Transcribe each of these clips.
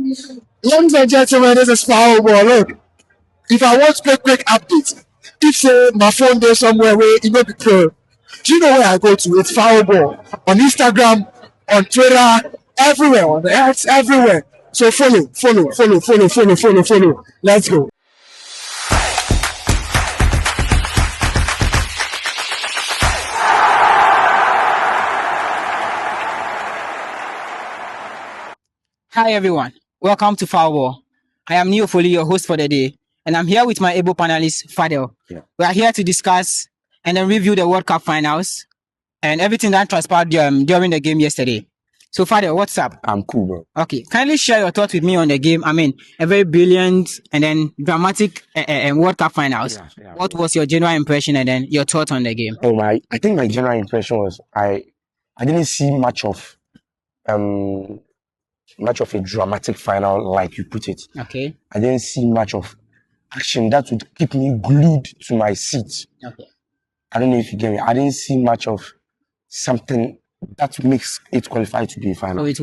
Ladies and gentlemen, this is Foul Ball. Look, if I want quick updates, if say my phone there somewhere where it may be pro, do you know where I go to? It's Foul Ball on Instagram, on Twitter, everywhere, on the X, everywhere. So follow. Let's go. Hi everyone, welcome to Foul Ball. I am Neo Foley, your host for the day, and I'm here with my able panelist, Fadel. Yeah. We are here to discuss and then review the World Cup finals and everything that transpired during the game yesterday. So Fadel, what's up? I'm cool, bro. Okay, kindly share your thoughts with me on the game. I mean, a very brilliant and then dramatic World Cup finals. Yeah. What was your general impression and then your thoughts on the game? I think my general impression was I didn't see much of a dramatic final like you put it. Okay. I didn't see much of action that would keep me glued to my seat. Okay. I don't know if you get me. I didn't see much of something that makes it qualify to be a final. So it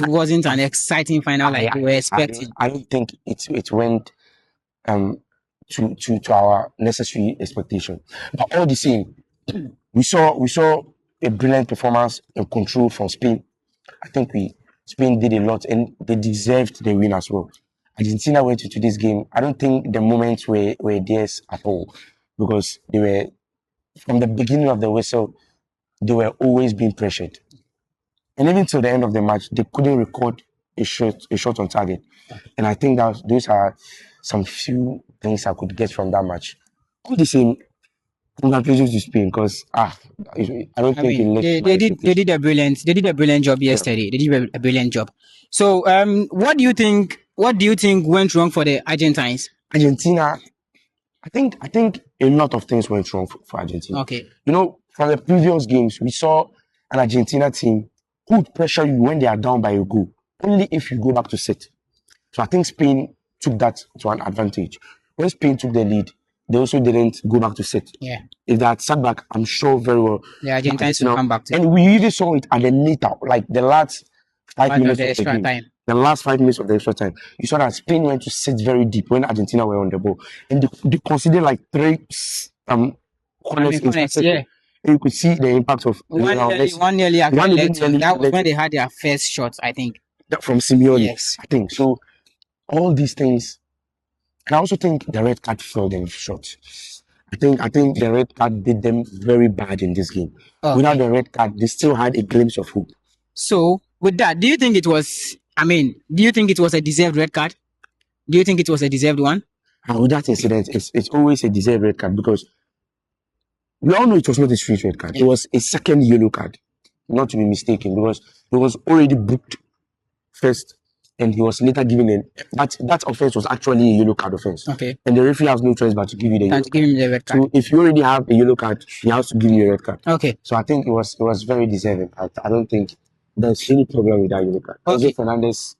wasn't an exciting final like we were expecting. I don't think it went to our necessary expectation. But all the same, we saw a brilliant performance and control from Spain. I think Spain did a lot and they deserved the win as well. Argentina went into this game. I don't think the moments were theirs at all because they were, from the beginning of the whistle, they were always being pressured. And even till the end of the match, they couldn't record a shot on target. And I think that those are some few things I could get from that match. All the same, congratulations to Spain because I don't think they did a brilliant job yesterday. Yeah. They did a brilliant job. So what do you think went wrong for the Argentines? Argentina, I think a lot of things went wrong for Argentina. Okay. You know, from the previous games, we saw an Argentina team who would pressure you when they are down by a goal, only if you go back to set. So I think Spain took that to an advantage. When Spain took the lead, they also didn't go back to set. Yeah. If they had sat back, I'm sure very well. The Argentines will come back to it. And we even saw it at the later, like the last 5 minutes of the extra time. The last 5 minutes of the extra time. You saw that Spain went to sit very deep when Argentina were on the ball. And they considered like 3 corners. Yeah. And you could see the impact of one nearly that was when they had their first shots, I think. From Simeone. Yes. I think. So all these things. And I also think the red card fell them short. I think the red card did them very bad in this game. Okay. Without the red card, they still had a glimpse of hope. So with that, do you think it was a deserved red card? Do you think it was a deserved one? And with that incident, it's always a deserved red card because we all know it was not a straight red card. Yeah. It was a second yellow card, not to be mistaken, because it was already booked first. And he was later given that offense was actually a yellow card offense. Okay. And the referee has no choice but to give you the yellow card. Give him the red card. So if you already have a yellow card, he has to give you a red card. Okay. So I think it was very deserving. I don't think there's any problem with that yellow card. Okay. Fernandez,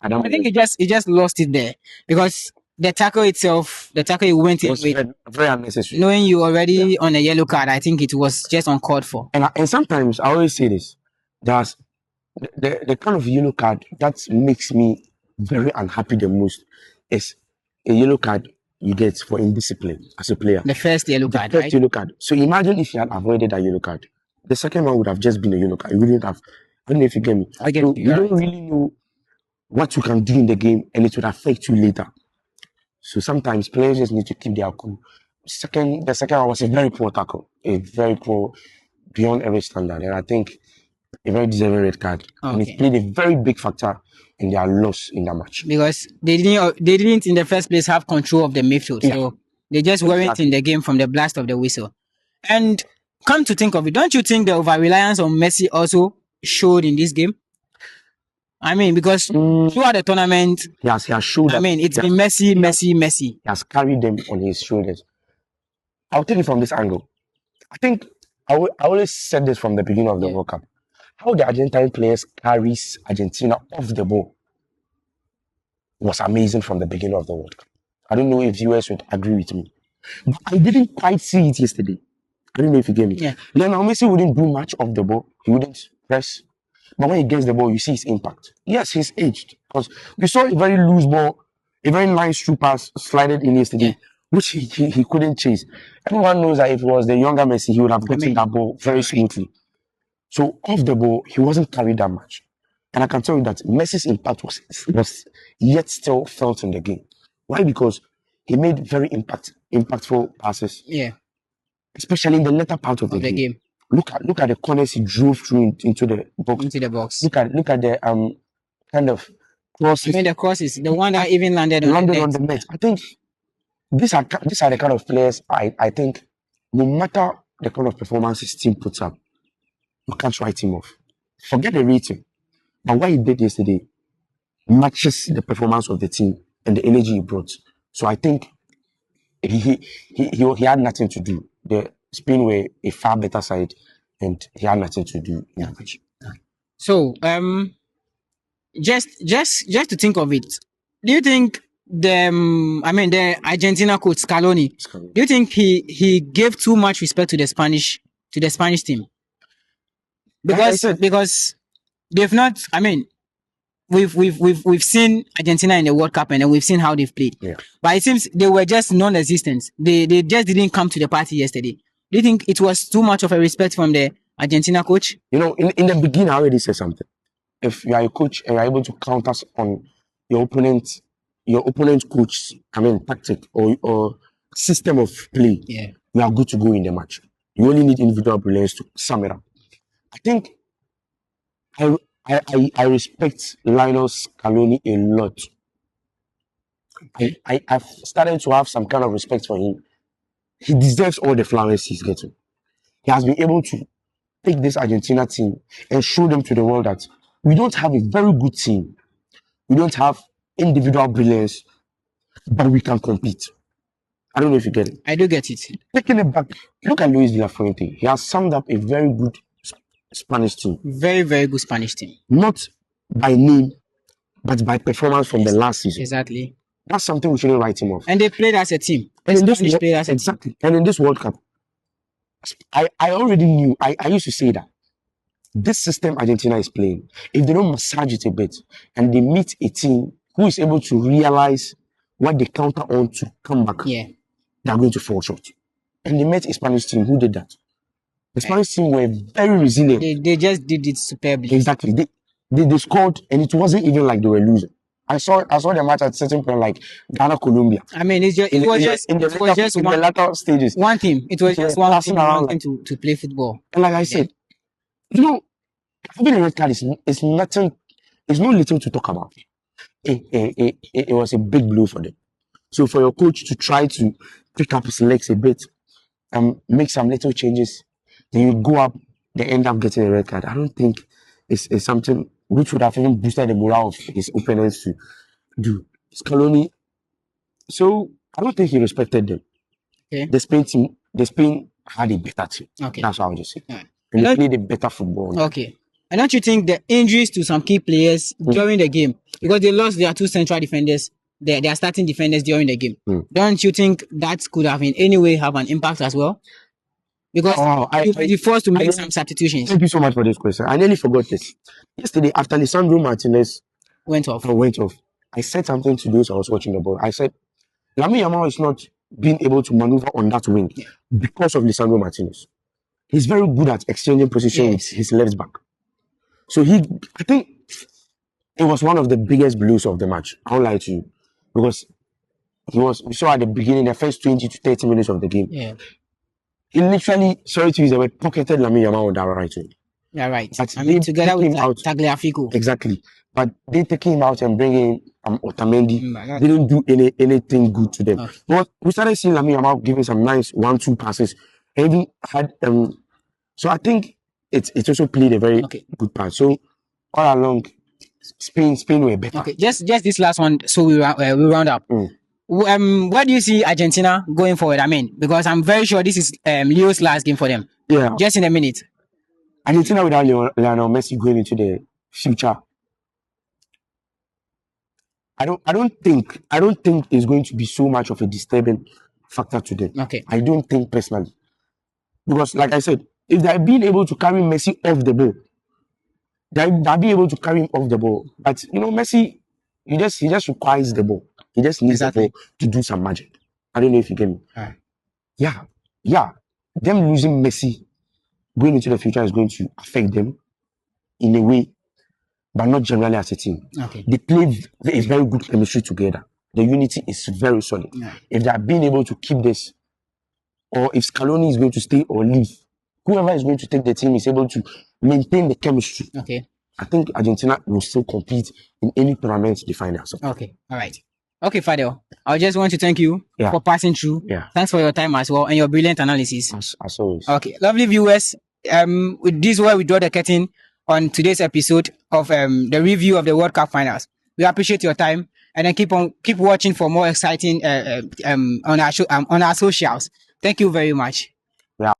I think he just lost it there because the tackle he went in with very unnecessary. Knowing you already on a yellow card, I think it was just uncalled for. And sometimes I always say this. There's the kind of yellow card that makes me very unhappy the most is a yellow card you get for indiscipline as a player. The first yellow card, right? Yellow card. So imagine if you had avoided that yellow card. The second one would have just been a yellow card. You wouldn't have. I don't know if you get me. I get you. You don't really know what you can do in the game and it would affect you later. So sometimes players just need to keep their cool. The second one was a very poor tackle. A very poor, beyond every standard. And I think a very deserving red card. Okay. And it played a very big factor in their loss in that match. Because they didn't in the first place have control of the midfield. Yeah. So they just weren't in the game from the blast of the whistle. And come to think of it, don't you think the over-reliance on Messi also showed in this game? I mean, because throughout the tournament, he has showed. I mean, it's been Messi. He has carried them on his shoulders. I'll take it from this angle. I think I always said this from the beginning of the World Cup. How the Argentine players carries Argentina off the ball was amazing from the beginning of the World Cup. I don't know if viewers would agree with me. But I didn't quite see it yesterday. I don't know if you get me. Yeah. Lionel Messi wouldn't do much of the ball. He wouldn't press. But when he gets the ball, you see his impact. Yes, he's aged because we saw a very loose ball, a very nice through pass slided in yesterday, which he couldn't chase. Everyone knows that if it was the younger Messi, he would have gotten that ball very smoothly. So off the ball, he wasn't carried that much. And I can tell you that Messi's impact was yet still felt in the game. Why? Because he made very impactful passes. Yeah. Especially in the latter part of the game. Look at the corners he drove through into the box. Into the box. Look at the kind of crosses. I mean the crosses, the one that even landed on the net. I think these are the kind of players I think no matter the kind of performance his team puts up, you can't write him off. Forget the rating. But what he did yesterday matches the performance of the team and the energy he brought. So I think he had nothing to do. The Spain were a far better side, and he had nothing to do in the match. So just to think of it, do you think the Argentina coach Scaloni, do you think he gave too much respect to the Spanish team? Because they've not. I mean, we've seen Argentina in the World Cup and then we've seen how they've played. Yeah. But it seems they were just non-existent. They just didn't come to the party yesterday. Do you think it was too much of a respect from the Argentina coach? You know, in the beginning, I already said something. If you are a coach and you're able to counter on your opponent coach, tactic or system of play, you are good to go in the match. You only need individual brilliance to sum it up. I think I respect Lionel Scaloni a lot. I've started to have some kind of respect for him. He deserves all the flowers he's getting. He has been able to take this Argentina team and show them to the world that we don't have a very good team. We don't have individual brilliance, but we can compete. I don't know if you get it. I do get it. Taking it back, look at Luis Villafuente. He has summed up a very good Spanish team. Very, very good Spanish team. Not by name, but by performance from the last season. Exactly. That's something we shouldn't write him off. And they played as a team. And in this And in this World Cup, I already knew. I used to say that this system Argentina is playing, if they don't massage it a bit and they meet a team who is able to realize what they counter on to come back, they are going to fall short. And they met a Spanish team who did that. The Spanish team were very resilient. They just did it superbly. Exactly. They scored, and it wasn't even like they were losing. I saw the match at a certain point, like Ghana, Colombia. I mean, it was just in the latter stages. One team. It was just one team wanting to play football. And like I said, you know, having a red card is nothing. It's not little to talk about. It was a big blow for them. So for your coach to try to pick up his legs a bit and make some little changes, then you go up, they end up getting a red card. I don't think it's something which would have even boosted the morale of his opponents to do. Scaloni, so I don't think he respected them. Okay. The Spain had a better team. Okay. That's what I would just say. Right. And they played a better football. Okay. And don't you think the injuries to some key players during the game, because they lost their two central defenders, their starting defenders during the game, don't you think that could have in any way have an impact as well? Because you may be forced to make some substitutions. Thank you so much for this question. I nearly forgot this. Yesterday, after Lisandro Martinez went off, I said something to those I was watching the ball. I said, Lamine Yamal is not being able to maneuver on that wing because of Lisandro Martinez. He's very good at exchanging position with his left back. So I think it was one of the biggest blows of the match. I won't lie to you. Because we saw at the beginning, the first 20 to 30 minutes of the game. Yeah. He literally, sorry to use the word, pocketed Lamine Yamal on that right wing. Yeah, right. But together with Tagliafico. Exactly. But they taking him out and bringing Otamendi, didn't do anything good to them. Okay. But we started seeing Lamine Yamal giving some nice 1-2 passes. And even had so I think it also played a very good part. So all along, Spain were better. Okay, just this last one, so we round up. Where do you see Argentina going forward? I mean, because I'm very sure this is Leo's last game for them. Yeah. Just in a minute. Argentina without Lionel Messi going into the future, I don't think it's going to be so much of a disturbing factor to them. Okay. I don't think personally. Because like I said, if they're being able to carry Messi off the ball, they'll be able to carry him off the ball. But you know, Messi, he just requires the ball. He just needs the ball to do some magic. I don't know if you get me. Yeah. Them losing Messi going into the future is going to affect them in a way, but not generally as a team. Okay. They play a very good chemistry together. The unity is very solid. Yeah. If they are being able to keep this, or if Scaloni is going to stay or leave, whoever is going to take the team is able to maintain the chemistry. Okay. I think Argentina will still compete in any tournament they find themselves. Okay. All right. Okay, Fadel. I just want to thank you for passing through. Yeah. Thanks for your time as well and your brilliant analysis. As always. Okay, lovely viewers. With this is where we draw the curtain on today's episode of the review of the World Cup finals. We appreciate your time, and then keep watching for more exciting on our socials. Thank you very much. Yeah.